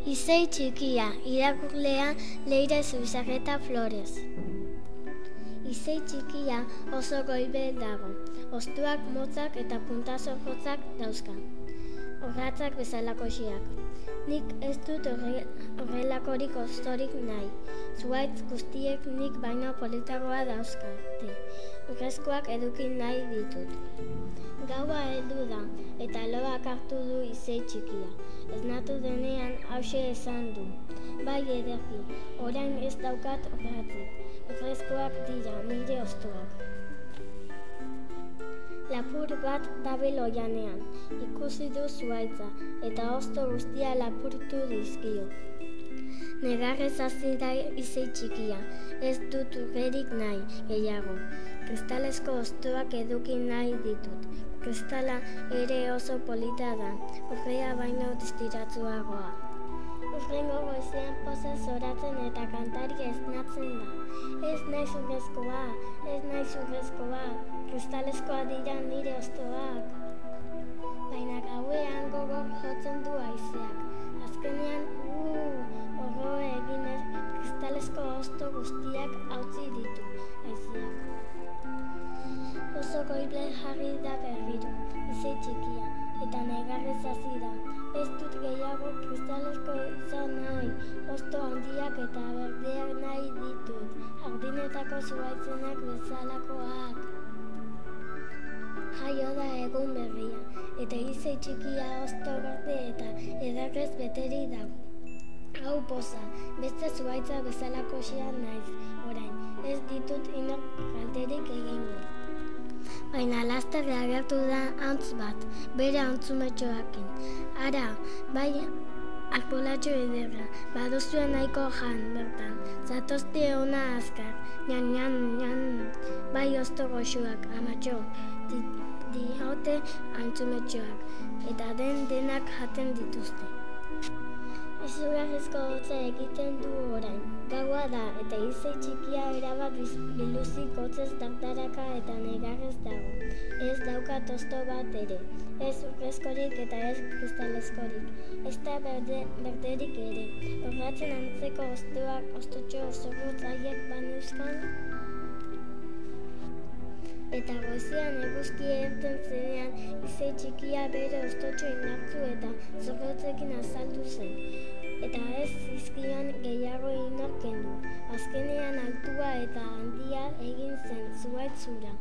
Izei txikia, irakurlea Leire Zubizarreta Flores. Izei txikia oso goibel dago. Hostoak motzak eta puntazo jotzak dauzka. Orratzak bezalakoxiak. Nik ez dut horrelakorik hostorik nahi. Zuhaitz guztiek nik baino politagoa dauzkate. Urrezkoak eduki nahi ditut. Gaua heldu da, eta loak hartu du izei txikia. Esnatu denean hauxe esan du. Bai ederki, orain ez daukat orratzik. Urrezkoak dira nire hostoak. Lapur bat dabil oianean, ikusi du zuhaitza, eta hosto guztia lapurtu dizkio. Negarrez hasi da izei txikia, ez dut urrerik nahi, gehiago. Kristalezko hostoak eduki nahi ditut. Kristala ere oso polita da, urrea baino distiratsuagoa. Urrengo goizean poza zoratzen eta kantari esnatzen da. Ez naiz urrezkoa, ez naiz urrezkoa, kristalezkoa dira nire hostoak. Baina gauean gogor jotzen du haizeak. Azkenean, horro eginez, kristalezko hosto guztiak hautsi ditu haizeak. Oso goible jarri da berriro, izei txikia, eta negarrez hasi da. Ez dut gehiago kristalezko izan nahi, hosto handiak eta berdeak nahi ditut, jardinetako zuhaitzenak bezalakoak. Jaio da egun berria, eta izei txikia hosto berde eta ederrez beteri dago. Hau poza, beste zuhaitza bezalakoxea naiz, orain, ez ditut inor kalterik egingo. Baina laster agertu da antz bat, bere antzumetxoakin. Ara, bai arbolatxo ederra, baduzue nahiko jan bertan. Zatozte ona azkar, ñan, bai hosto goxoak, amatxo, diote antzumetxoak, eta denak jaten dituzte. Izugarrizko hotza egiten du orain. Gaua da, eta izei txikia erabat biluzik hotzez dardaraka eta negarrez dago. Ez daukat hosto bat ere, ez urrezkorik eta ez kristalezkorik, ez da berderik ere. Orratzen antzeko hostoak hostotxo osorrotz haiek baneuzkan. Eta goizean eguzki erten zenean, izei txikia bere hostotxo indartzu eta zorrotzekin azaldu zen. Eta ez zizkion gehiago inor kendu. Azkenean altua eta handia egin zen zuhaitzura.